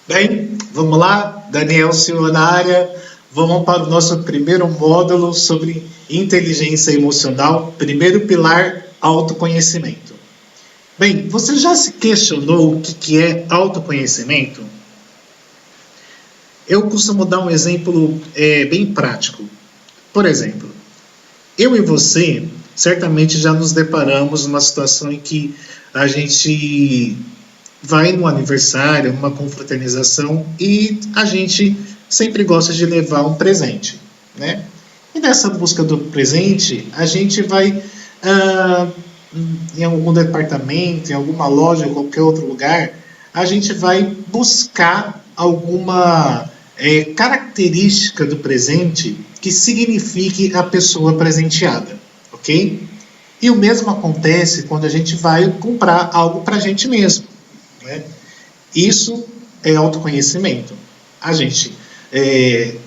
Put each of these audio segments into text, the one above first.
Bem, vamos lá, Daniel Silva na área. Vamos para o nosso primeiro módulo sobre inteligência emocional, primeiro pilar, autoconhecimento. Bem, você já se questionou o que é autoconhecimento? Eu costumo dar um exemplo bem prático. Por exemplo, eu e você certamente já nos deparamos numa situação em que a gente vai no aniversário, numa confraternização e a gente sempre gosta de levar um presente, né? E nessa busca do presente, a gente vai em algum departamento, em alguma loja, em qualquer outro lugar, a gente vai buscar alguma característica do presente que signifique a pessoa presenteada, ok? E o mesmo acontece quando a gente vai comprar algo para a gente mesmo, né? Isso é autoconhecimento. A gente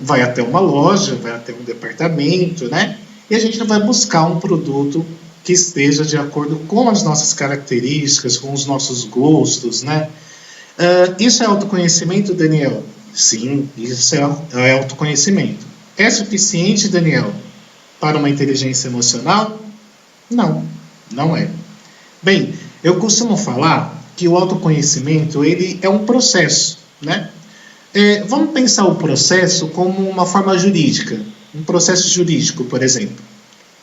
vai até uma loja, vai até um departamento, né? E a gente vai buscar um produto que esteja de acordo com as nossas características, com os nossos gostos, né? Isso é autoconhecimento, Daniel? Sim, isso é autoconhecimento. É suficiente, Daniel, para uma inteligência emocional? Não, não é. Bem, eu costumo falar que o autoconhecimento ele é um processo, né? Vamos pensar o processo como uma forma jurídica, um processo jurídico, por exemplo.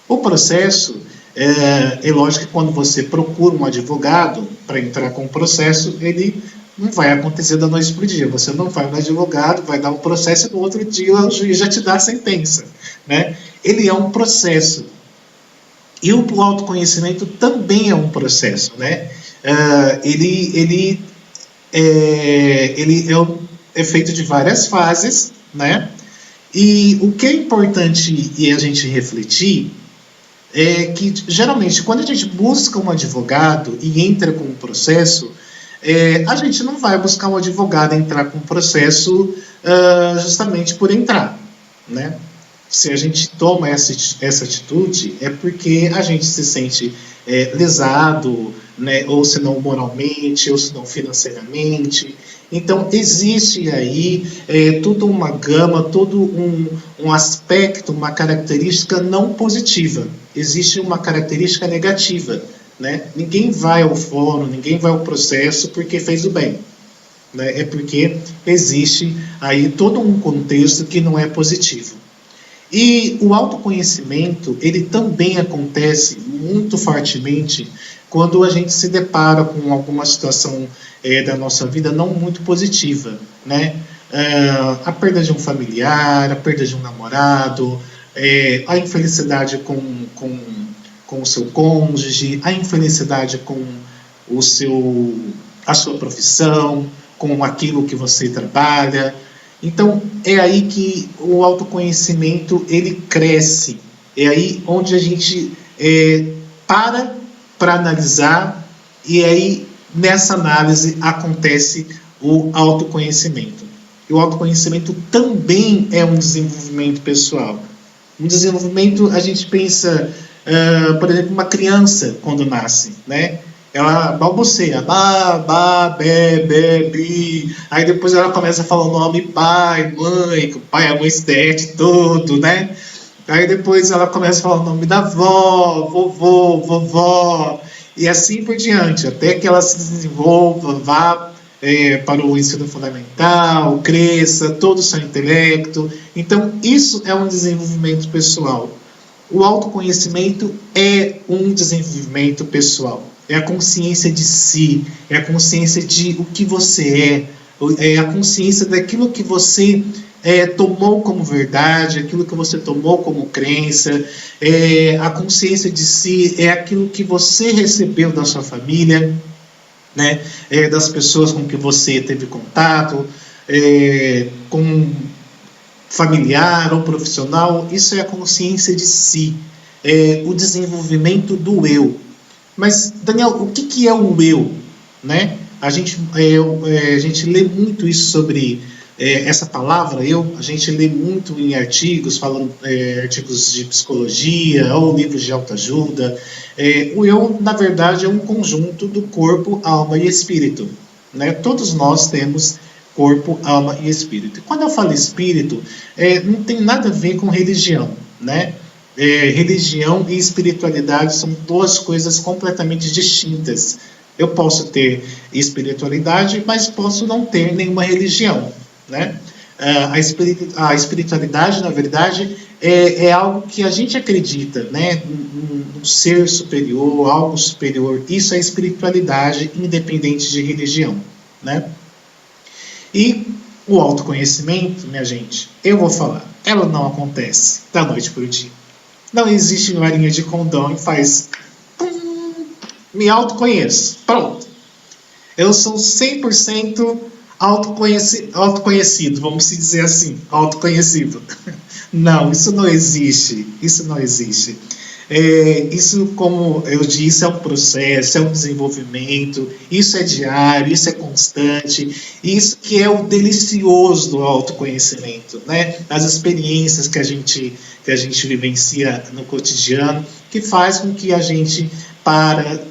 O processo, é lógico que quando você procura um advogado para entrar com o processo, ele não vai acontecer da noite para o dia. Você não vai no advogado, vai dar um processo e no outro dia o juiz já te dá a sentença, né? Ele é um processo. E o autoconhecimento também é um processo, né? Ele é feito de várias fases, né? E o que é importante a gente refletir é que, geralmente, quando a gente busca um advogado e entra com um processo, a gente não vai buscar um advogado entrar com um processo justamente por entrar, né? Se a gente toma essa atitude, é porque a gente se sente lesado, né? Ou se não moralmente, ou se não financeiramente. Então, existe aí toda uma gama, todo um aspecto, uma característica não positiva. Existe uma característica negativa, né? Ninguém vai ao fórum, ninguém vai ao processo porque fez o bem, né? É porque existe aí todo um contexto que não é positivo. E o autoconhecimento, ele também acontece muito fortemente quando a gente se depara com alguma situação da nossa vida não muito positiva, né? A perda de um familiar, a perda de um namorado, a infelicidade com o seu cônjuge, a infelicidade com a sua profissão, com aquilo que você trabalha. Então, é aí que o autoconhecimento ele cresce. É aí onde a gente para analisar e aí nessa análise acontece o autoconhecimento. E o autoconhecimento também é um desenvolvimento pessoal. Um desenvolvimento, a gente pensa, por exemplo, uma criança quando nasce, né? Ela balbuceia, ba, be, bi. Aí depois ela começa a falar o nome pai, mãe, que o pai, a mãe se derrete todo, né? Aí depois ela começa a falar o nome da avó, vovô, vovó, e assim por diante, até que ela se desenvolva, vá para o ensino fundamental, cresça, todo o seu intelecto. Então, isso é um desenvolvimento pessoal. O autoconhecimento é um desenvolvimento pessoal. É a consciência de si, é a consciência de o que você é a consciência daquilo que você tomou como verdade, aquilo que você tomou como crença, a consciência de si é aquilo que você recebeu da sua família, né? Das pessoas com que você teve contato, com familiar ou profissional. Isso é a consciência de si, o desenvolvimento do eu. Mas, Daniel, o que é o eu? Né? A gente lê muito isso sobre essa palavra eu, a gente lê muito em artigos, falando artigos de psicologia ou livros de autoajuda. O eu, na verdade, é um conjunto do corpo, alma e espírito. Né? Todos nós temos corpo, alma e espírito. E quando eu falo espírito, não tem nada a ver com religião, né? Religião e espiritualidade são duas coisas completamente distintas. Eu posso ter espiritualidade, mas posso não ter nenhuma religião, né? A espiritualidade, na verdade, é algo que a gente acredita, né? Um ser superior, algo superior. Isso é espiritualidade, independente de religião, né? E o autoconhecimento, minha gente, eu vou falar, ela não acontece da noite para o dia. Não existe varinha de condão e faz... me autoconheço. Pronto. Eu sou 100% autoconhecido, vamos dizer assim, autoconhecido. Não, isso não existe. Isso não existe. Isso, como eu disse, é um processo, é um desenvolvimento, isso é diário, isso é constante, isso que é o delicioso do autoconhecimento, né? As experiências que a gente vivencia no cotidiano, que faz com que a gente pare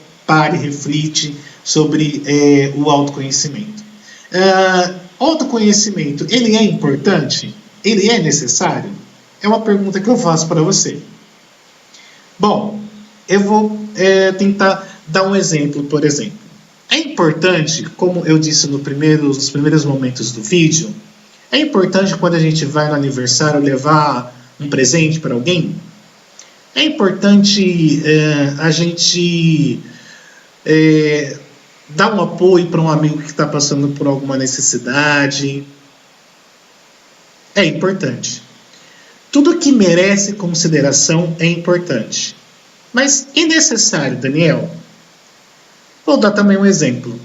e reflite sobre o autoconhecimento. Autoconhecimento, ele é importante? Ele é necessário? É uma pergunta que eu faço para você. Bom, eu vou tentar dar um exemplo, por exemplo. É importante, como eu disse nos primeiros momentos do vídeo, é importante quando a gente vai no aniversário levar um presente para alguém? É importante a gente dar um apoio para um amigo que está passando por alguma necessidade? É importante. Tudo que merece consideração é importante. Mas é necessário, Daniel? Vou dar também um exemplo.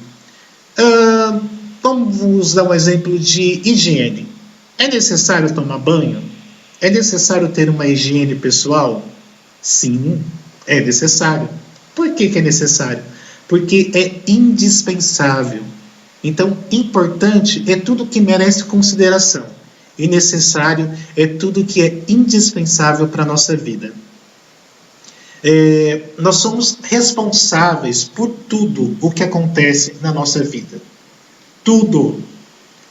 Vamos dar um exemplo de higiene. É necessário tomar banho? É necessário ter uma higiene pessoal? Sim, é necessário. Por que é necessário? Porque é indispensável. Então, importante é tudo que merece consideração. E necessário é tudo que é indispensável para a nossa vida. Nós somos responsáveis por tudo o que acontece na nossa vida. Tudo.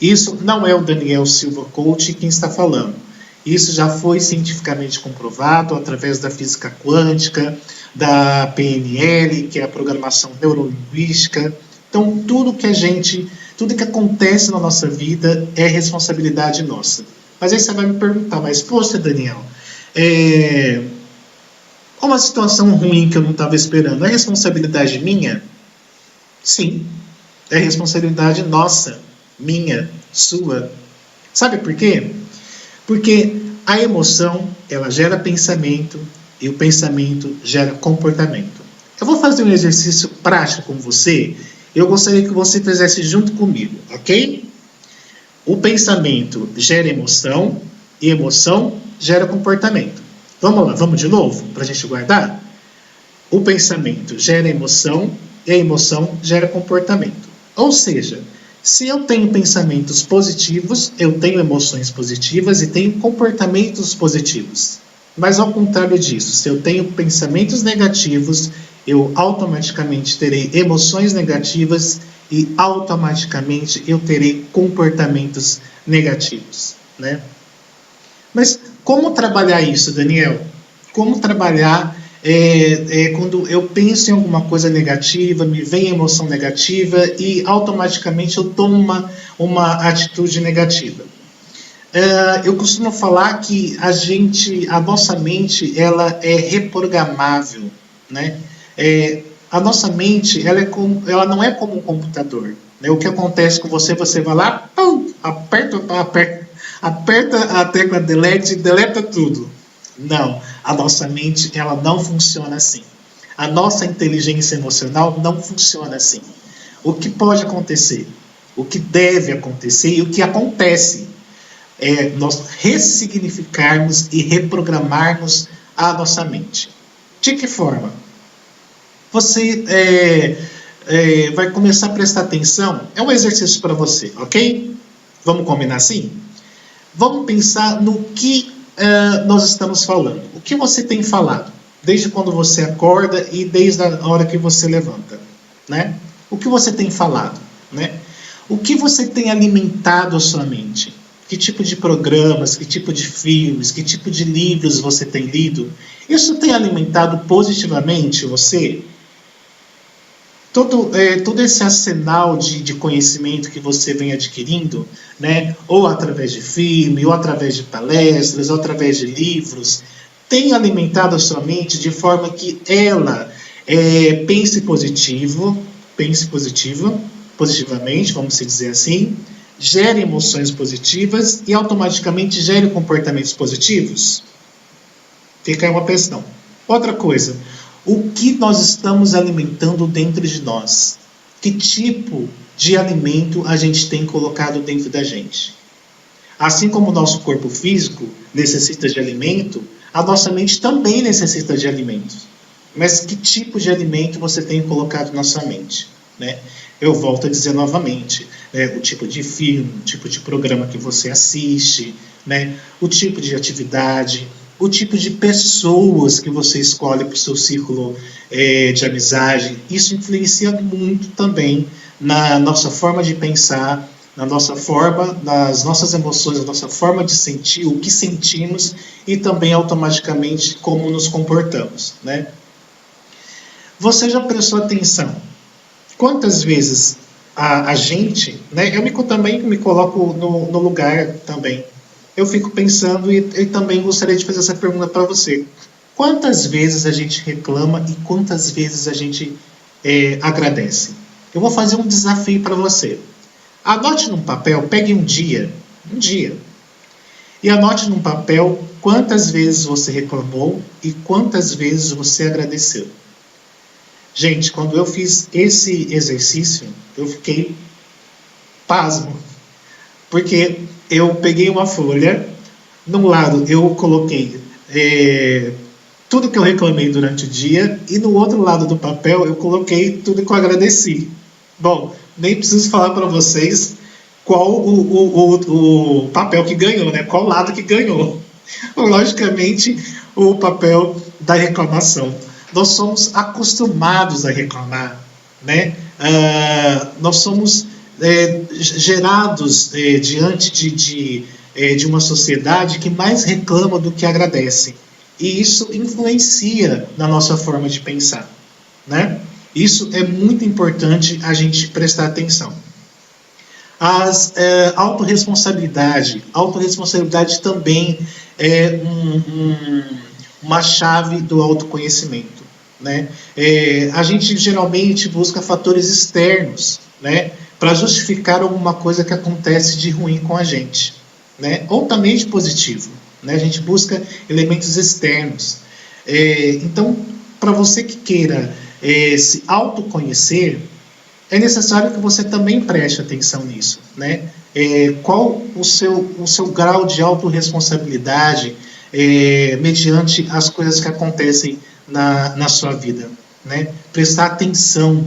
Isso não é o Daniel Silva Coach quem está falando. Isso já foi cientificamente comprovado através da física quântica, da PNL, que é a programação neurolinguística. Então, tudo que acontece na nossa vida é responsabilidade nossa. Mas aí você vai me perguntar, mas poxa, Daniel, uma situação ruim que eu não estava esperando, é responsabilidade minha? Sim, é responsabilidade nossa, minha, sua. Sabe por quê? Porque a emoção, ela gera pensamento e o pensamento gera comportamento. Eu vou fazer um exercício prático com você. Eu gostaria que você fizesse junto comigo, ok? O pensamento gera emoção e emoção gera comportamento. Vamos lá, vamos de novo para a gente guardar? O pensamento gera emoção e a emoção gera comportamento. Ou seja, se eu tenho pensamentos positivos, eu tenho emoções positivas e tenho comportamentos positivos. Mas ao contrário disso, se eu tenho pensamentos negativos, eu automaticamente terei emoções negativas e automaticamente eu terei comportamentos negativos, né? Mas como trabalhar isso, Daniel? Como trabalhar quando eu penso em alguma coisa negativa, me vem emoção negativa e automaticamente eu tomo uma atitude negativa? Eu costumo falar que a nossa mente, ela é reprogramável, né? A nossa mente, ela não é como um computador, né? O que acontece com você, você vai lá, pum, aperta a tecla delete e deleta tudo. Não, a nossa mente, ela não funciona assim. A nossa inteligência emocional não funciona assim. O que pode acontecer, o que deve acontecer e o que acontece é nós ressignificarmos e reprogramarmos a nossa mente. De que forma? Você vai começar a prestar atenção. É um exercício para você, ok? Vamos combinar assim? Vamos pensar no que nós estamos falando. O que você tem falado? Desde quando você acorda e desde a hora que você levanta, né? O que você tem falado, né? O que você tem alimentado a sua mente? Que tipo de programas, que tipo de filmes, que tipo de livros você tem lido? Isso tem alimentado positivamente você? Todo esse arsenal de conhecimento que você vem adquirindo, né, ou através de filme, ou através de palestras, ou através de livros, tem alimentado a sua mente de forma que ela pense positivamente, vamos dizer assim, gere emoções positivas e automaticamente gere comportamentos positivos? Fica aí uma questão. Outra coisa, o que nós estamos alimentando dentro de nós? Que tipo de alimento a gente tem colocado dentro da gente? Assim como o nosso corpo físico necessita de alimento, a nossa mente também necessita de alimentos. Mas que tipo de alimento você tem colocado na sua mente? Né? Eu volto a dizer novamente, o tipo de filme, o tipo de programa que você assiste, né? O tipo de atividade, o tipo de pessoas que você escolhe para o seu círculo de amizade. Isso influencia muito também na nossa forma de pensar, na nossa forma, nas nossas emoções, na nossa forma de sentir, o que sentimos e também automaticamente como nos comportamos, né? Você já prestou atenção? Quantas vezes a gente, né? Eu também me coloco no lugar também. Eu fico pensando e também gostaria de fazer essa pergunta para você. Quantas vezes a gente reclama e quantas vezes a gente agradece? Eu vou fazer um desafio para você. Anote num papel, pegue um dia, e anote num papel quantas vezes você reclamou e quantas vezes você agradeceu. Gente, quando eu fiz esse exercício, eu fiquei pasmo, porque eu peguei uma folha, num lado eu coloquei tudo que eu reclamei durante o dia, e no outro lado do papel eu coloquei tudo que eu agradeci. Bom, nem preciso falar para vocês qual o papel que ganhou, né? Qual lado que ganhou. Logicamente, o papel da reclamação. Nós somos acostumados a reclamar, né? Nós somos gerados diante de uma sociedade que mais reclama do que agradece. E isso influencia na nossa forma de pensar, né? Isso é muito importante a gente prestar atenção. Autorresponsabilidade também é uma chave do autoconhecimento, né? A gente geralmente busca fatores externos, né, para justificar alguma coisa que acontece de ruim com a gente, né, ou também de positivo, né? A gente busca elementos externos. Então, para você que queira se autoconhecer, é necessário que você também preste atenção nisso, né? Qual o seu grau de autorresponsabilidade mediante as coisas que acontecem na sua vida, né? Prestar atenção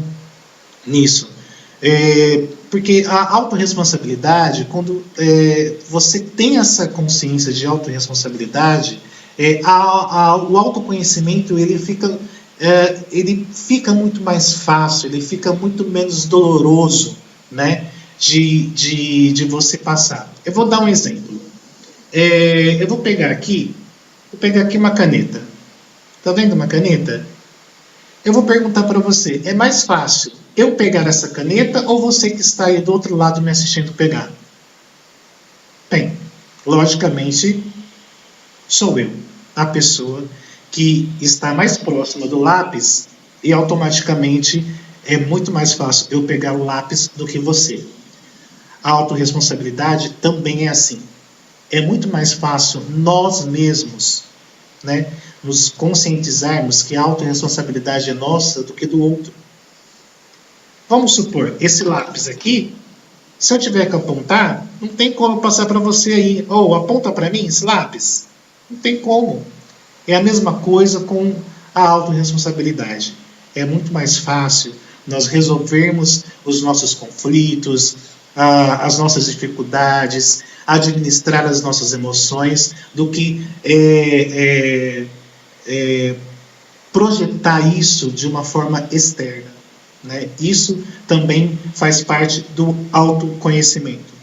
nisso. Porque a autorresponsabilidade, quando você tem essa consciência de autorresponsabilidade, o autoconhecimento ele fica muito mais fácil, ele fica muito menos doloroso, né, de você passar. Eu vou dar um exemplo. Eu vou pegar aqui uma caneta. Tá vendo uma caneta? Eu vou perguntar para você, é mais fácil eu pegar essa caneta ou você que está aí do outro lado me assistindo pegar? Bem, logicamente, sou eu, a pessoa que está mais próxima do lápis, e automaticamente é muito mais fácil eu pegar o lápis do que você. A autorresponsabilidade também é assim. É muito mais fácil nós mesmos, né, nos conscientizarmos que a autorresponsabilidade é nossa do que do outro. Vamos supor, esse lápis aqui, se eu tiver que apontar, não tem como passar para você aí. Aponta para mim esse lápis. Não tem como. É a mesma coisa com a autorresponsabilidade. É muito mais fácil nós resolvermos os nossos conflitos, as nossas dificuldades, administrar as nossas emoções, do que projetar isso de uma forma externa, né? Isso também faz parte do autoconhecimento.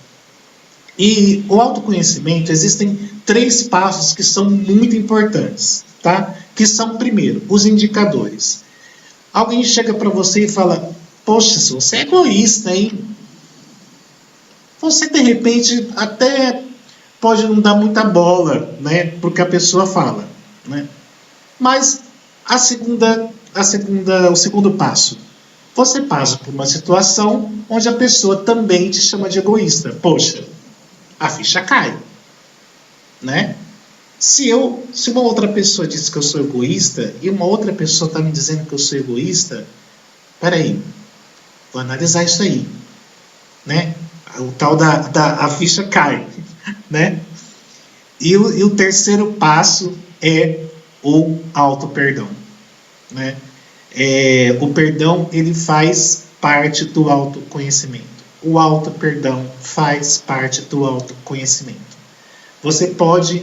E o autoconhecimento, existem 3 passos que são muito importantes, tá? Que são, primeiro, os indicadores. Alguém chega para você e fala: poxa, você é egoísta, hein? Você, de repente, até pode não dar muita bola, né, porque a pessoa fala, né? Mas o segundo passo, você passa por uma situação onde a pessoa também te chama de egoísta. Poxa, a ficha cai, né? Se uma outra pessoa diz que eu sou egoísta e uma outra pessoa está me dizendo que eu sou egoísta, peraí, vou analisar isso aí, né? O tal a ficha cai, né? E o terceiro passo é o auto-perdão, né? O perdão, ele faz parte do autoconhecimento. O auto-perdão faz parte do autoconhecimento. Você pode,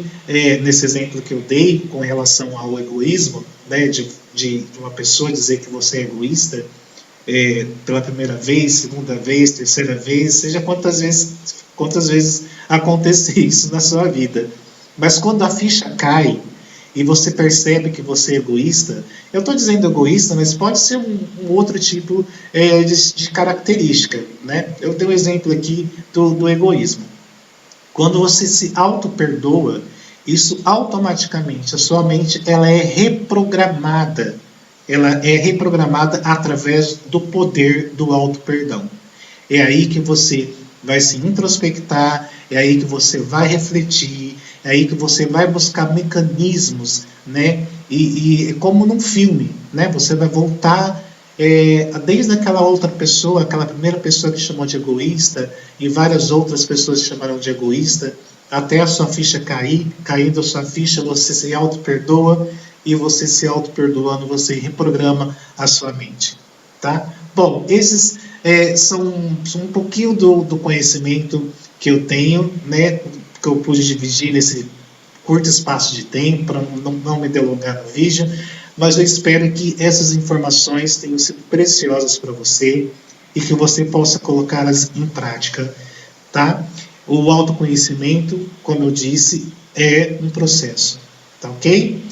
nesse exemplo que eu dei com relação ao egoísmo, né, de uma pessoa dizer que você é egoísta, pela primeira vez, segunda vez, terceira vez, seja quantas vezes acontecer isso na sua vida. Mas quando a ficha cai e você percebe que você é egoísta, eu estou dizendo egoísta, mas pode ser um outro tipo de característica, né? Eu dei um exemplo aqui do egoísmo. Quando você se auto-perdoa, isso automaticamente, a sua mente ela é reprogramada. Ela é reprogramada através do poder do auto-perdão. É aí que você vai se introspectar, é aí que você vai refletir, é aí que você vai buscar mecanismos, né? E como num filme, né? Você vai voltar desde aquela outra pessoa, aquela primeira pessoa que chamou de egoísta, e várias outras pessoas que chamaram de egoísta, até a sua ficha cair, caindo a sua ficha, você se auto-perdoa, e você se auto-perdoando, você reprograma a sua mente, tá? Bom, esses são um pouquinho do conhecimento que eu tenho, né? Que eu pude dividir nesse curto espaço de tempo, para não me delongar no vídeo, mas eu espero que essas informações tenham sido preciosas para você e que você possa colocá-las em prática, tá? O autoconhecimento, como eu disse, é um processo, tá ok?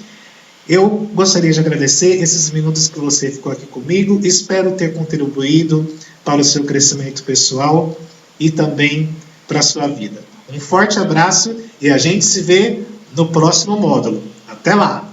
Eu gostaria de agradecer esses minutos que você ficou aqui comigo. Espero ter contribuído para o seu crescimento pessoal e também para a sua vida. Um forte abraço e a gente se vê no próximo módulo. Até lá!